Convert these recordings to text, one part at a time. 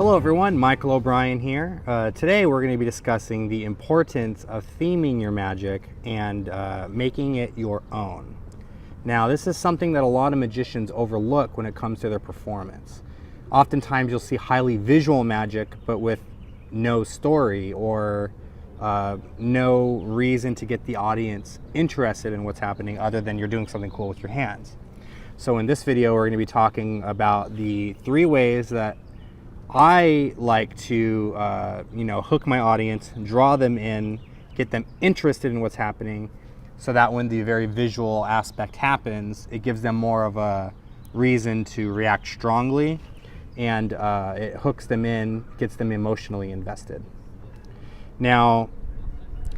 Hello everyone, Michael O'Brien here. Today we're going to be discussing the importance of theming your magic and making it your own. Now this is something that a lot of magicians overlook when it comes to their performance. Oftentimes you'll see highly visual magic but with no story or no reason to get the audience interested in what's happening other than you're doing something cool with your hands. So in this video we're going to be talking about the 3 ways that I like to, hook my audience, draw them in, get them interested in what's happening, so that when the very visual aspect happens, it gives them more of a reason to react strongly, and it hooks them in, gets them emotionally invested. Now,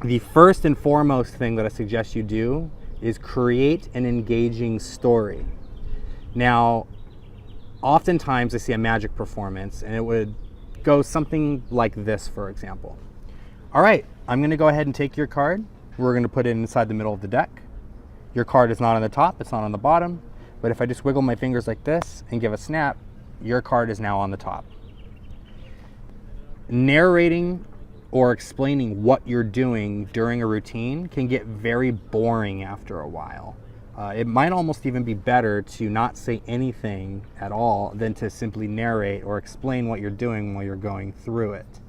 the first and foremost thing that I suggest you do is create an engaging story. Now, oftentimes I see a magic performance and it would go something like this, for example. All right, I'm going to go ahead and take your card. We're going to put it inside the middle of the deck. Your card is not on the top, it's not on the bottom, but if I just wiggle my fingers like this and give a snap, your card is now on the top. Narrating or explaining what you're doing during a routine can get very boring after a while. It might almost even be better to not say anything at all than to simply narrate or explain what you're doing while you're going through it.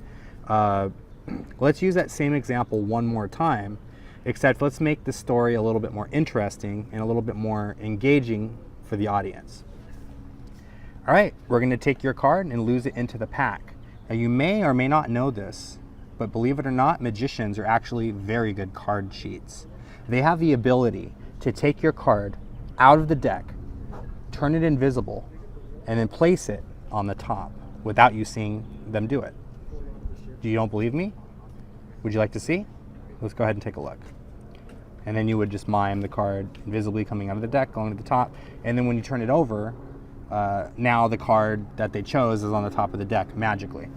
Let's use that same example one more time, except let's make the story a little bit more interesting and a little bit more engaging for the audience. All right, we're going to take your card and lose it into the pack. Now you may or may not know this, but believe it or not, magicians are actually very good card cheats. They have the ability to take your card out of the deck, turn it invisible, and then place it on the top without you seeing them do it. You don't believe me? Would you like to see? Let's go ahead and take a look. And then you would just mime the card invisibly coming out of the deck, going to the top, and then when you turn it over, now the card that they chose is on the top of the deck magically.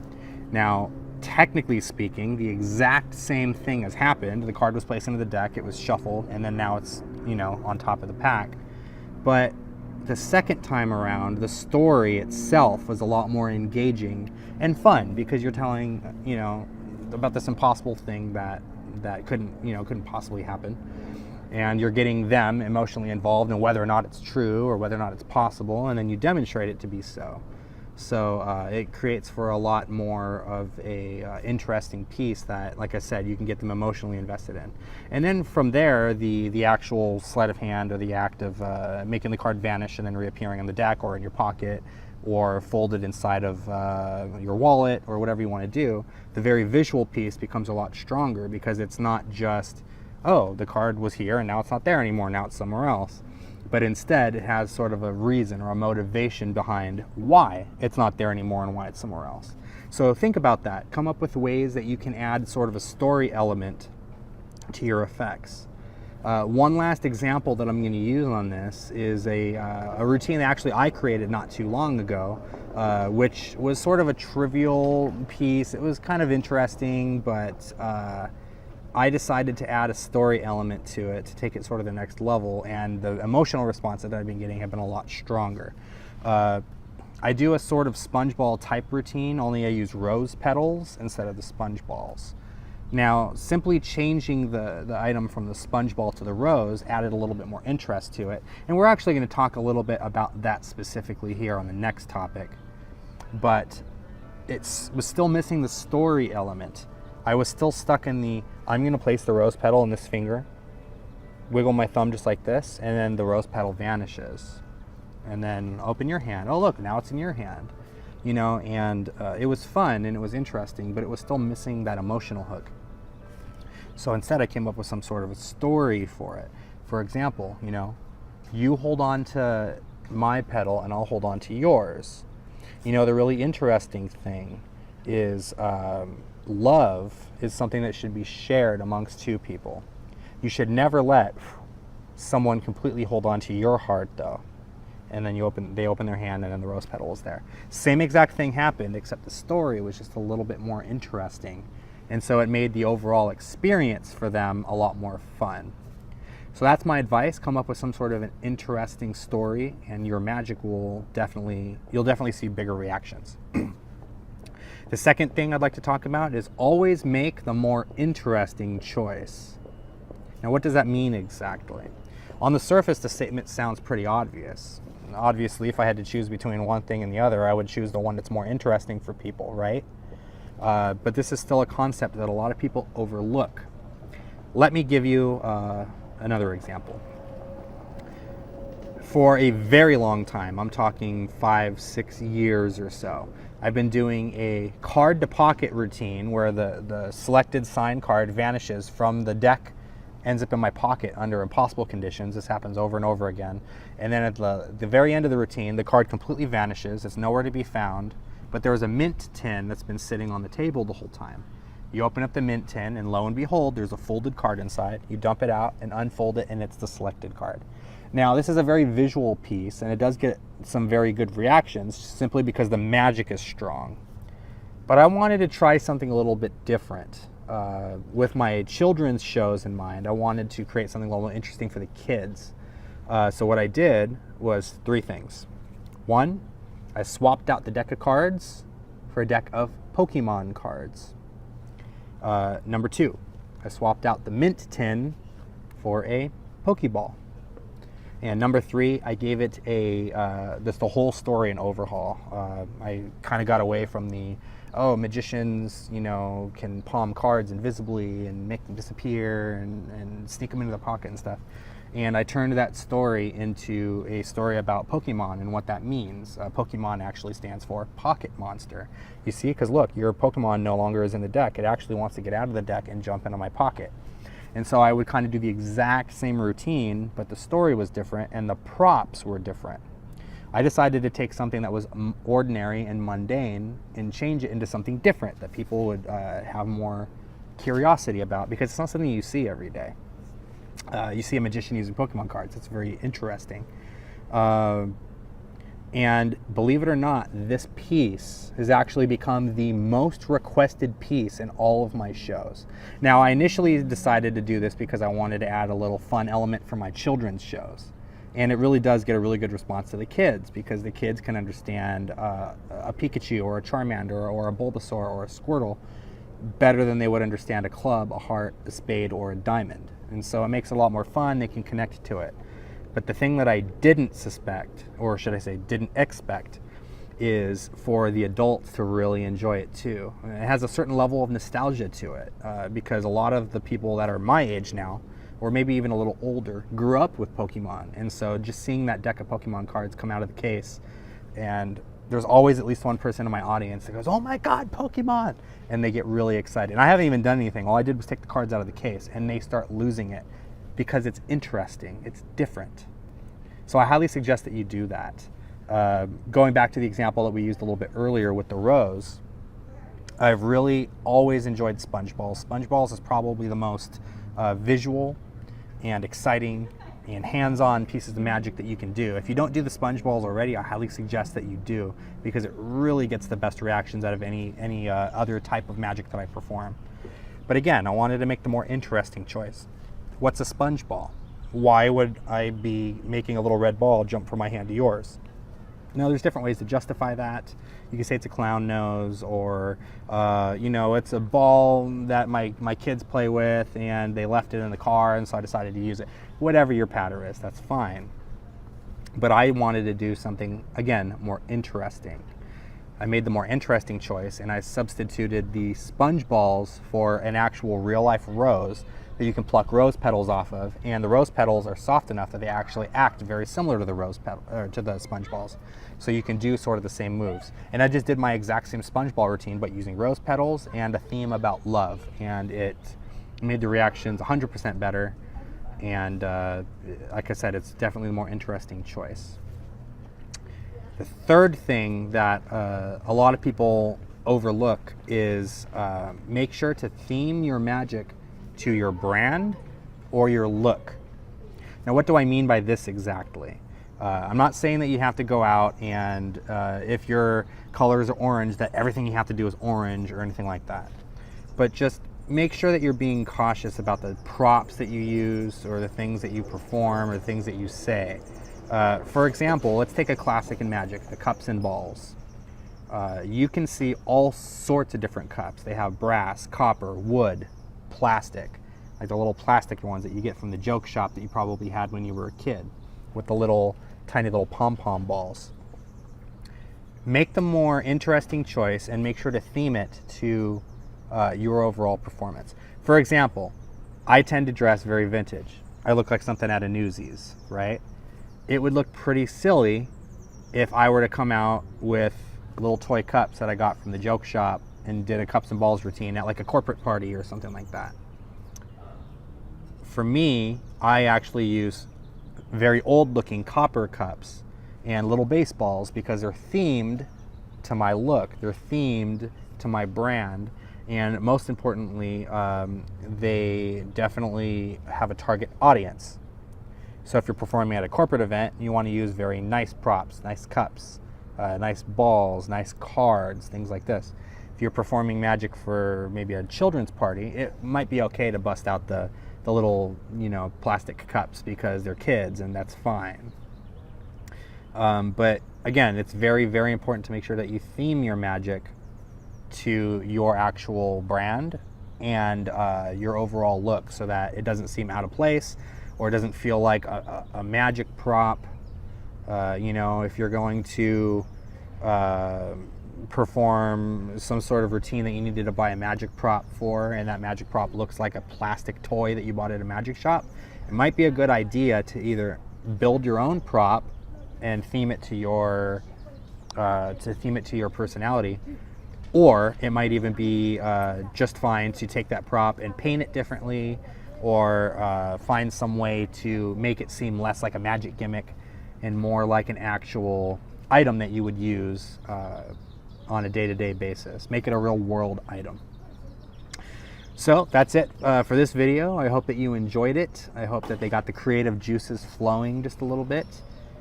Now, technically speaking, the exact same thing has happened. The card was placed into the deck, it was shuffled, and then now it's, on top of the pack. But the second time around, the story itself was a lot more engaging and fun because you're telling, about this impossible thing that couldn't possibly happen. And you're getting them emotionally involved in whether or not it's true or whether or not it's possible, and then you demonstrate it to be so. So it creates for a lot more of a interesting piece that, like I said, you can get them emotionally invested in. And then from there, the actual sleight of hand or the act of making the card vanish and then reappearing on the deck or in your pocket or folded inside of your wallet or whatever you want to do, the very visual piece becomes a lot stronger because it's not just, oh, the card was here and now it's not there anymore, now it's somewhere else. But instead it has sort of a reason or a motivation behind why it's not there anymore and why it's somewhere else. So think about that. Come up with ways that you can add sort of a story element to your effects. One last example that I'm going to use on this is a routine that actually I created not too long ago, which was sort of a trivial piece. It was kind of interesting, but I decided to add a story element to it to take it sort of the next level, and the emotional response that I've been getting have been a lot stronger. I do a sort of sponge ball type routine, only I use rose petals instead of the sponge balls. Now, simply changing the item from the sponge ball to the rose added a little bit more interest to it, and we're actually going to talk a little bit about that specifically here on the next topic. But it was still missing the story element. I was still stuck in the, I'm going to place the rose petal in this finger, wiggle my thumb just like this, and then the rose petal vanishes. And then open your hand. Oh, look, now it's in your hand. And it was fun and it was interesting, but it was still missing that emotional hook. So instead I came up with some sort of a story for it. For example, you hold on to my petal and I'll hold on to yours. The really interesting thing is love is something that should be shared amongst 2 people. You should never let someone completely hold on to your heart though. And then they open their hand and then the rose petal is there. Same exact thing happened, except the story was just a little bit more interesting. And so it made the overall experience for them a lot more fun. So that's my advice. Come up with some sort of an interesting story and your magic will you'll definitely see bigger reactions. The second thing I'd like to talk about is always make the more interesting choice. Now, what does that mean exactly? On the surface, the statement sounds pretty obvious. Obviously, if I had to choose between one thing and the other, I would choose the one that's more interesting for people, right? But this is still a concept that a lot of people overlook. Let me give you another example. For a very long time, I'm talking 5-6 years or so, I've been doing a card to pocket routine where the selected signed card vanishes from the deck, ends up in my pocket under impossible conditions. This happens over and over again. And then at the very end of the routine, the card completely vanishes. It's nowhere to be found, but there's a mint tin that's been sitting on the table the whole time. You open up the mint tin and lo and behold, there's a folded card inside. You dump it out and unfold it and it's the selected card. Now, this is a very visual piece and it does get some very good reactions simply because the magic is strong. But I wanted to try something a little bit different. With my children's shows in mind, I wanted to create something a little more interesting for the kids. So what I did was 3 things. 1, I swapped out the deck of cards for a deck of Pokemon cards. Number 2, I swapped out the mint tin for a Pokeball. And number 3, I gave it the whole story an overhaul. I kind of got away from the, magicians, can palm cards invisibly and make them disappear and sneak them into the pocket and stuff. And I turned that story into a story about Pokemon and what that means. Pokemon actually stands for pocket monster. You see, because look, your Pokemon no longer is in the deck. It actually wants to get out of the deck and jump into my pocket. And so I would kind of do the exact same routine, but the story was different and the props were different. I decided to take something that was ordinary and mundane and change it into something different that people would have more curiosity about, because it's not something you see every day. You see a magician using Pokemon cards. It's very interesting. And believe it or not, this piece has actually become the most requested piece in all of my shows. Now, I initially decided to do this because I wanted to add a little fun element for my children's shows. And it really does get a really good response to the kids, because the kids can understand a Pikachu or a Charmander or a Bulbasaur or a Squirtle better than they would understand a club, a heart, a spade, or a diamond. And so it makes it a lot more fun. They can connect to it. But the thing that I didn't suspect, or should I say didn't expect, is for the adults to really enjoy it too. And it has a certain level of nostalgia to it, because a lot of the people that are my age now, or maybe even a little older, grew up with Pokemon. And so just seeing that deck of Pokemon cards come out of the case, and there's always at least one person in my audience that goes, "Oh my God, Pokemon!" And they get really excited. And I haven't even done anything. All I did was take the cards out of the case, and they start losing it because it's interesting, it's different. So I highly suggest that you do that. Going back to the example that we used a little bit earlier with the rose, I've really always enjoyed sponge balls. Sponge balls is probably the most visual and exciting and hands-on pieces of magic that you can do. If you don't do the sponge balls already, I highly suggest that you do, because it really gets the best reactions out of any other type of magic that I perform. But again, I wanted to make the more interesting choice. What's a sponge ball? Why would I be making a little red ball jump from my hand to yours? Now, there's different ways to justify that. You can say it's a clown nose, or it's a ball that my kids play with and they left it in the car and so I decided to use it. Whatever your patter is, that's fine. But I wanted to do something, again, more interesting. I made the more interesting choice and I substituted the sponge balls for an actual real life rose that you can pluck rose petals off of, and the rose petals are soft enough that they actually act very similar to the rose petal, or to the sponge balls. So you can do sort of the same moves. And I just did my exact same sponge ball routine, but using rose petals and a theme about love, and it made the reactions 100% better. And like I said, it's definitely the more interesting choice. The third thing that a lot of people overlook is make sure to theme your magic to your brand or your look. Now, what do I mean by this exactly? I'm not saying that you have to go out and if your colors are orange, that everything you have to do is orange or anything like that. But just make sure that you're being cautious about the props that you use or the things that you perform or the things that you say. For example, let's take a classic in magic, the cups and balls. you can see all sorts of different cups. They have brass, copper, wood, plastic, like the little plastic ones that you get from the joke shop that you probably had when you were a kid, with the little tiny little pom-pom balls. Make the more interesting choice and make sure to theme it to your overall performance. For example, I tend to dress very vintage. I look like something out of Newsies, right? It would look pretty silly if I were to come out with little toy cups that I got from the joke shop and did a cups and balls routine at like a corporate party or something like that. For me, I actually use very old looking copper cups and little baseballs because they're themed to my look, they're themed to my brand, and most importantly, they definitely have a target audience. So if you're performing at a corporate event, you want to use very nice props, nice cups, nice balls, nice cards, things like this. If you're performing magic for maybe a children's party, it might be okay to bust out the little, plastic cups because they're kids, and that's fine. But again, it's very, very important to make sure that you theme your magic to your actual brand and your overall look, so that it doesn't seem out of place or it doesn't feel like a magic prop. If you're going to perform some sort of routine that you needed to buy a magic prop for, and that magic prop looks like a plastic toy that you bought at a magic shop, it might be a good idea to either build your own prop and theme it to your personality, or it might even be just fine to take that prop and paint it differently, or find some way to make it seem less like a magic gimmick and more like an actual item that you would use on a day-to-day basis. Make it a real world item. So that's it for this video. I hope that you enjoyed it. I hope that they got the creative juices flowing just a little bit.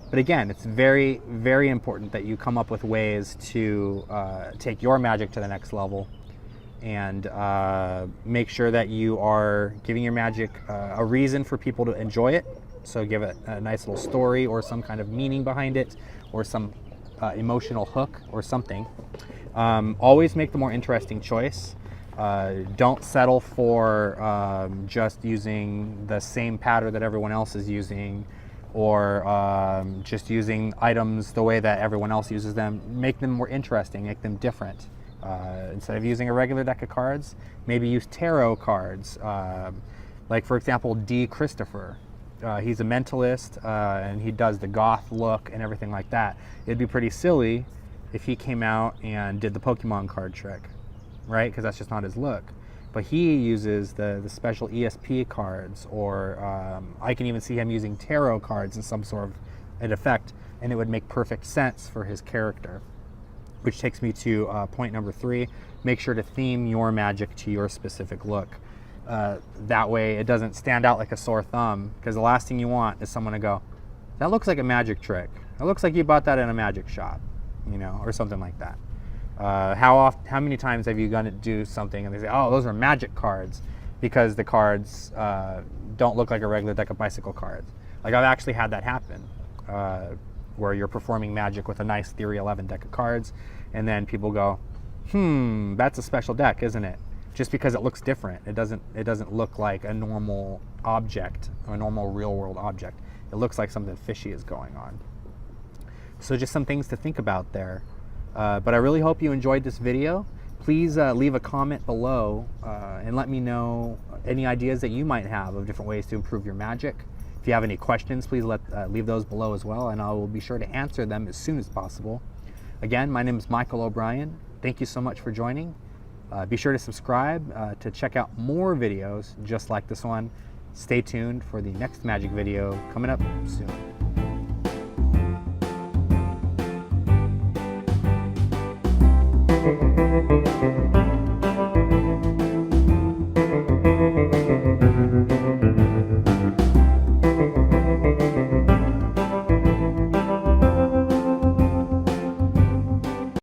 But again, it's very, very important that you come up with ways to take your magic to the next level, and make sure that you are giving your magic a reason for people to enjoy it. So give it a nice little story or some kind of meaning behind it, or some emotional hook or something. Always make the more interesting choice. Don't settle for just using the same pattern that everyone else is using, or just using items the way that everyone else uses them. Make them more interesting, make them different. Instead of using a regular deck of cards, maybe use tarot cards. Like for example, D. Christopher. He's a mentalist, and he does the goth look and everything like that. It'd be pretty silly if he came out and did the Pokemon card trick, right? Because that's just not his look. But he uses the special ESP cards, or I can even see him using tarot cards in some sort of an effect, and it would make perfect sense for his character. Which takes me to point number 3. Make sure to theme your magic to your specific look. That way it doesn't stand out like a sore thumb, because the last thing you want is someone to go, that looks like a magic trick. It looks like you bought that in a magic shop, or something like that. How many times have you gone to do something and they say, oh, those are magic cards, because the cards don't look like a regular deck of bicycle cards. Like, I've actually had that happen, where you're performing magic with a nice Theory 11 deck of cards, and then people go, that's a special deck, isn't it? Just because it looks different. It doesn't look like a normal object, or a normal real world object. It looks like something fishy is going on. So just some things to think about there. But I really hope you enjoyed this video. Please leave a comment below and let me know any ideas that you might have of different ways to improve your magic. If you have any questions, please leave those below as well, and I will be sure to answer them as soon as possible. Again, my name is Michael O'Brien. Thank you so much for joining. Be sure to subscribe to check out more videos just like this one. Stay tuned for the next magic video coming up soon.